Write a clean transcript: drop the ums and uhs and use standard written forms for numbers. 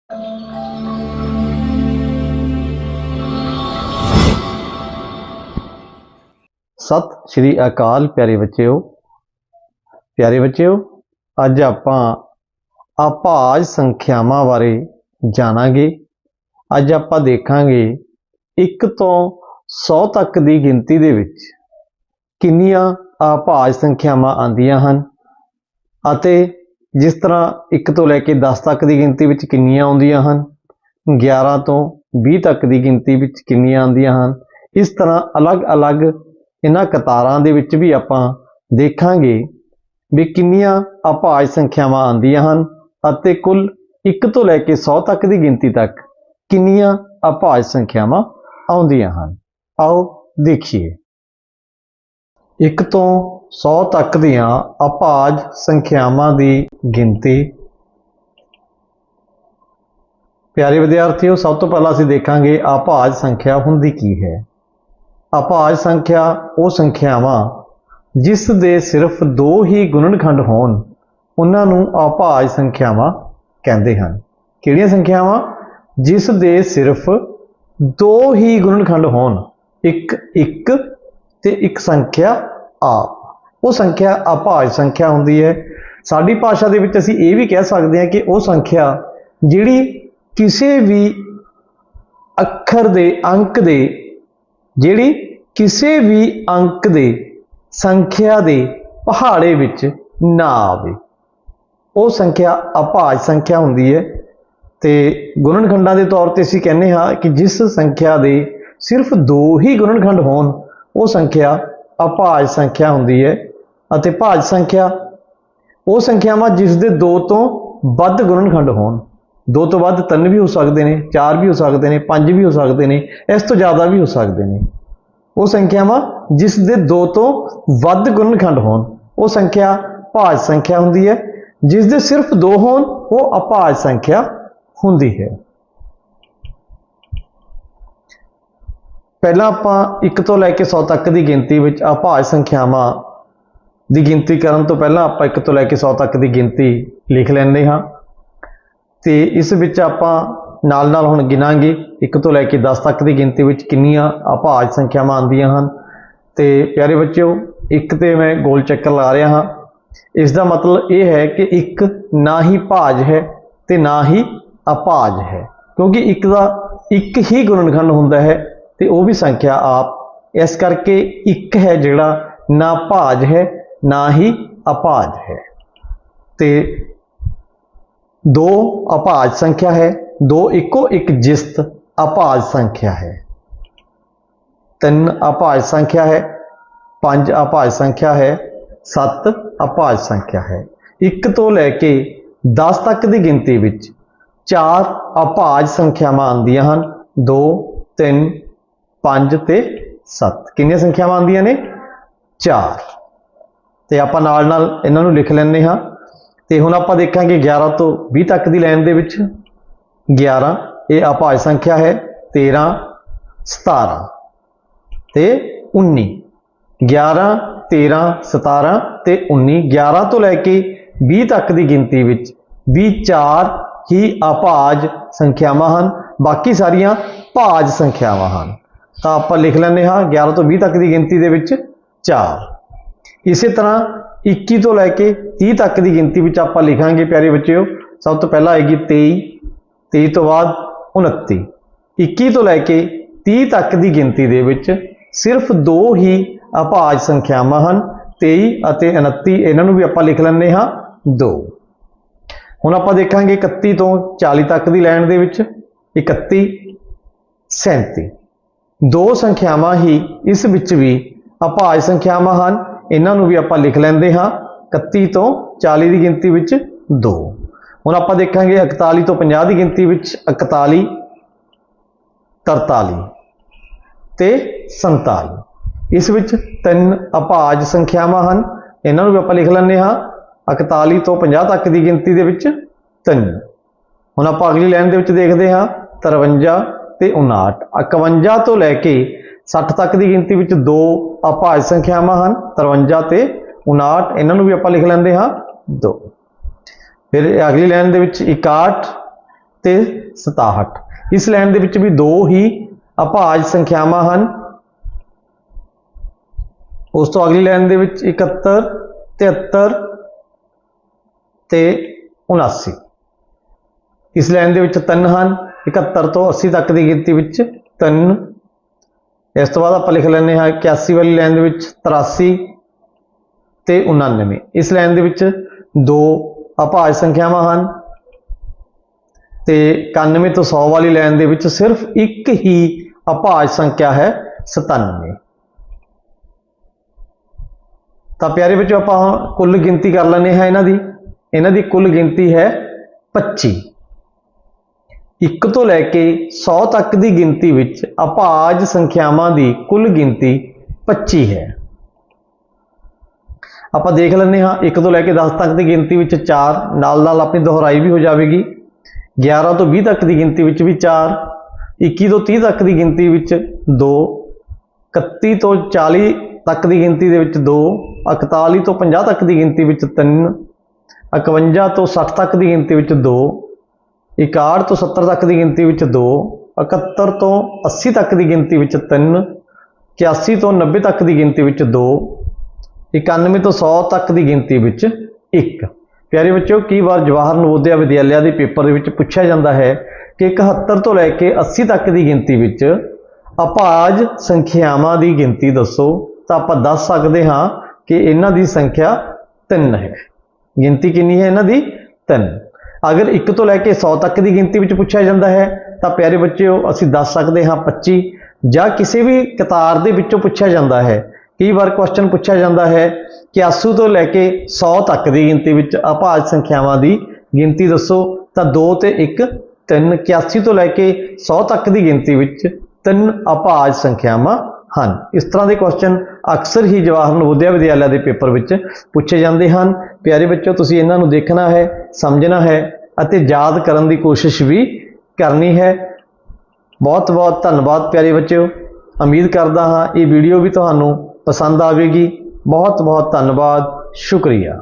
सत श्री अकाल प्यारे बच्चों अज आपां अभाज संख्यावां बारे जाणांगे। अज आपां देखांगे 1 तो 100 तक की गिनती दे विच किन्नियां अभाज संख्यावां आंदियां हन अते जिस तरह 1 तो लैके 10 तक की गिनती विच किन्नियां आउंदियां हन, 11 तो 20 तक की गिनती विच किन्नियां आउंदियां हन। इस तरह अलग अलग इन्हां कतारां दे विच भी आपां देखांगे भी किन्नियां अभाज संख्यावां आंदियां हन अते कुल 1 तो लैके 100 तक की गिनती तक किन्नियां अभाज संख्यावां आउंदियां हन। आओ देखिए 1 तो 100 तक दीआं अभाज संख्यावां दी गिनती। प्यारे विद्यार्थियों, सब तो पहला असीं देखांगे अभाज संख्या हुंदी की है। अभाज संख्या वो संख्यावां जिस दे सिर्फ 2 ही गुणनखंड होण उन्हां नूं अभाज संख्यावां कहंदे हन। किहड़ियां संख्यावां? जिस दे सिर्फ 2 ही गुणनखंड होण, एक ते एक संख्या आप, वो संख्या अभाज संख्या हुंदी है। साडी भाषा दे विच असीं इह भी कह सकदे हां कि वो संख्या जिहड़ी किसी भी अखर दे अंक दे जिहड़ी किसी भी अंक दे संख्या दे पहाड़े विच ना आवे, वो संख्या अभाज संख्या हुंदी है। ते गुणनखंडां दे तौर ते असीं कहने हां कि जिस संख्या दे सिर्फ 2 ही गुणनखंड होण वो संख्या अभाज संख्या हुंदी है। अते भाज संख्या वो संख्यावां जिस दे 2 तो वध गुणनखंड होण, 2 तो वध 3 भी हो सकते हैं, 4 भी हो सकते हैं, 5 भी हो सकते हैं, इस तो ज़्यादा भी हो सकते हैं। वो संख्यावां जिस दे 2 तो वध गुणनखंड होण वो संख्या भाज संख्या हुंदी है। जिस दे सिर्फ 2 होण वो अभाज संख्या हुंदी है। पहला आपां 1 तो लैके 100 तक की गिनती विच अभाज संख्यावां दी गिनती करन तो पहला आपां 1 तो लैके 100 तक की गिनती लिख लैंदे हां ते इस विच आपां नाल नाल हुण गिनांगे 1 तो लैके 10 तक की गिनती विच किन्नियां अभाज संख्यावां आंदियां हन। ते प्यारे बच्चों, 1 ते मैं गोल चक्कर ला रहा हाँ, इसका मतलब ये है कि 1 ना ही भाज है ते ना ही अभाज है, क्योंकि 1 का एक ही गुणनखंड हुंदा है ते वो भी संख्या आप, इस करके 1 है जिहड़ा ना भाज है ना ही अभाज है। ते 2 अभाज संख्या है, 2 इको एक जिस्त अभाज संख्या है, 3 अभाज संख्या है, 5 अभाज संख्या है, 7 अभाज संख्या है। 1 तो लैके 10 तक की गिनती विच 4 अभाज संख्यावां आंदियां हन, 2 3 5 ते 7। कितनी संख्यावां आंदियां ने? 4। ते आपां नाल नाल इन्हां नूं लिख लैंदे हां। ते हुण आपां देखांगे 11 तो 20 तक की लाइन दे विच 11 ये अभाज संख्या है, 13 17 ते 19। 11 13 17 ते 19, 11 तो लैके 20 तक की गिनती विच भी 4 ही अभाज संख्यावां हन, बाकी सारियां भाज संख्यावां हन। तो आपां लिख लैंदे हां 11 तो 20 तक की गिनती दे विच 4। इसे तरह 21 तो लैके 30 तक की गिनती विच आपां लिखांगे प्यारे बच्चों, सब तो पहला आएगी 23, 23 तो बाद 29। 21 तो लैके 30 तक की गिनती दे विच सिर्फ 2 ही अभाज संख्यावां हन, 23 अते 29, इन्हां नूं भी आपां लिख लैंदे हां 2। हुण आपां देखांगे 31 तो 40 तक की लाइन दे विच 31 37, 2 संख्यावां ही इस विच भी अभाज संख्यावां हन, इन्हां नूं भी आपां लिख लैंदे हां 31 तो 40 की गिनती विच 2। हुण आपां देखांगे 41 तो 50 की गिनती विच 41 43 ते 47, इस विच 3 अभाज संख्यावां हन, इन्हां नूं भी आपां लिख लैंदे हां 41 तो 50 तक की गिनती दे विच 3। हुण आपां अगली लाइन दे विच देखदे हां 53 ते 59, 51 तो लैके 60 तक की गिनती विच 2 अभाज संख्यावां हन, 53 ते 59, इन्हां नूं भी आपां लिख लैंदे हां 2। फिर अगली लाइन दे विच 61 ਤੇ 67। इस लाइन ਦੇ ਵਿੱਚ भी दो ही ਅਭਾਜ ਸੰਖਿਆਵਾਂ ਹਨ। ਉਸ ਤੋਂ ਅਗਲੀ ਲਾਈਨ ਦੇ ਵਿੱਚ 71, 73 ਤੇ 79। ਇਸ ਲਾਈਨ ਦੇ ਵਿੱਚ 3 ਹਨ, 71 ਤੋਂ 80 ਤੱਕ ਦੀ ਗਿਣਤੀ ਵਿੱਚ 3। ਇਸ ਤੋਂ ਬਾਅਦ ਆਪਾਂ ਲਿਖ ਲੈਂਦੇ ਹਾਂ 81 ਵਾਲੀ ਲਾਈਨ ਦੇ ਵਿੱਚ 83 ਤੇ 99। ਇਸ ਲਾਈਨ ਦੇ ਵਿੱਚ ਦੋ ਅਭਾਜ ਸੰਖਿਆਵਾਂ ਹਨ ਤੇ 91 ਤੋਂ 100 ਵਾਲੀ ਲਾਈਨ ਦੇ ਵਿੱਚ ਸਿਰਫ ਇੱਕ ਹੀ ਅਭਾਜ ਸੰਖਿਆ ਹੈ 97। ਤਾਂ ਪਿਆਰੇ ਬੱਚਿਓ ਆਪਾਂ ਹੁਣ ਕੁੱਲ ਗਿਣਤੀ ਕਰ ਲੈਂਦੇ ਹਾਂ ਇਹਨਾਂ ਦੀ ਕੁੱਲ ਗਿਣਤੀ ਹੈ 25। 1 ਤੋਂ ਲੈ ਕੇ 100 ਤੱਕ ਦੀ ਗਿਣਤੀ ਵਿੱਚ ਅਭਾਜ ਸੰਖਿਆਵਾਂ ਦੀ ਕੁੱਲ ਗਿਣਤੀ 25 ਹੈ। ਆਪਾਂ ਦੇਖ ਲੈਂਦੇ ਹਾਂ 1 ਤੋਂ ਲੈ ਕੇ 10 ਤੱਕ ਦੀ ਗਿਣਤੀ ਵਿੱਚ 4, ਨਾਲ ਆਪਣੀ ਦੁਹਰਾਈ ਵੀ ਹੋ ਜਾਵੇਗੀ। 11 ਤੋਂ 20 ਤੱਕ ਦੀ ਗਿਣਤੀ ਵਿੱਚ ਵੀ 4, 21 ਤੋਂ 30 ਤੱਕ ਦੀ ਗਿਣਤੀ ਵਿੱਚ 2, 31 ਤੋਂ 40 ਤੱਕ ਦੀ ਗਿਣਤੀ ਦੇ ਵਿੱਚ 2, 41 ਤੋਂ 50 ਤੱਕ ਦੀ ਗਿਣਤੀ ਵਿੱਚ 3, 51 ਤੋਂ 60 ਤੱਕ ਦੀ ਗਿਣਤੀ ਵਿੱਚ 2, 61 ਤੋਂ 70 ਤੱਕ ਦੀ ਗਿਣਤੀ ਵਿੱਚ 2, 71 ਤੋਂ 80 ਤੱਕ ਦੀ ਗਿਣਤੀ ਵਿੱਚ 3, 81 ਤੋਂ 90 ਤੱਕ ਦੀ ਗਿਣਤੀ ਵਿੱਚ 2, 91 ਤੋਂ 100 ਤੱਕ ਦੀ ਗਿਣਤੀ ਵਿੱਚ 1। ਪਿਆਰੇ ਬੱਚਿਓ ਕਈ ਵਾਰ ਜਵਾਹਰ ਨਵੋਦਿਆ ਵਿਦਿਆਲਿਆ ਦੇ ਪੇਪਰ ਦੇ ਵਿੱਚ ਪੁੱਛਿਆ ਜਾਂਦਾ ਹੈ ਕਿ 71 ਤੋਂ ਲੈ ਕੇ 80 ਤੱਕ ਦੀ ਗਿਣਤੀ ਵਿੱਚ ਅਭਾਜ ਸੰਖਿਆਵਾਂ ਦੀ ਗਿਣਤੀ ਦੱਸੋ। ਤਾਂ ਆਪਾਂ ਦੱਸ ਸਕਦੇ ਹਾਂ ਕਿ ਇਹਨਾਂ ਦੀ ਸੰਖਿਆ 3 ਹੈ। ਗਿਣਤੀ ਕਿੰਨੀ ਹੈ ਇਹਨਾਂ ਦੀ? 3। ਅਗਰ 1 ਤੋਂ ਲੈ ਕੇ 100 ਤੱਕ ਦੀ ਗਿਣਤੀ ਵਿੱਚ ਪੁੱਛਿਆ ਜਾਂਦਾ ਹੈ ਤਾਂ ਪਿਆਰੇ ਬੱਚਿਓ ਅਸੀਂ ਦੱਸ ਸਕਦੇ ਹਾਂ 25। ਜਾਂ ਕਿਸੇ ਵੀ ਕਤਾਰ ਦੇ ਵਿੱਚੋਂ ਪੁੱਛਿਆ ਜਾਂਦਾ ਹੈ, ਕਈ ਵਾਰ ਕੁਐਸਚਨ ਪੁੱਛਿਆ ਜਾਂਦਾ ਹੈ ਕਿ 81 ਤੋਂ ਲੈ ਕੇ 100 ਤੱਕ ਦੀ ਗਿਣਤੀ ਵਿੱਚ ਅਭਾਜ ਸੰਖਿਆਵਾਂ ਦੀ ਗਿਣਤੀ ਦੱਸੋ, ਤਾਂ 2 ਤੇ 1 3। 81 ਤੋਂ ਲੈ ਕੇ 100 ਤੱਕ ਦੀ ਗਿਣਤੀ ਵਿੱਚ 3 ਅਭਾਜ ਸੰਖਿਆਵਾਂ ਹਨ। ਇਸ ਤਰ੍ਹਾਂ ਦੇ ਕੁਐਸਚਨ ਅਕਸਰ ਹੀ ਜਵਾਹਰ ਨਵੋਦਿਆ ਵਿਦਿਆਲਿਆ ਦੇ ਪੇਪਰ ਵਿੱਚ ਪੁੱਛੇ ਜਾਂਦੇ ਹਨ। ਪਿਆਰੇ ਬੱਚਿਓ ਤੁਸੀਂ ਇਹਨਾਂ ਨੂੰ ਦੇਖਣਾ ਹੈ, ਸਮਝਣਾ ਹੈ ਅਤੇ ਯਾਦ ਕਰਨ ਦੀ ਕੋਸ਼ਿਸ਼ ਵੀ ਕਰਨੀ ਹੈ। ਬਹੁਤ ਬਹੁਤ ਧੰਨਵਾਦ ਪਿਆਰੇ ਬੱਚਿਓ। ਉਮੀਦ ਕਰਦਾ ਹਾਂ ਇਹ ਵੀਡੀਓ ਵੀ ਤੁਹਾਨੂੰ ਪਸੰਦ ਆਵੇਗੀ। बहुत बहुत धन्यवाद, शुक्रिया।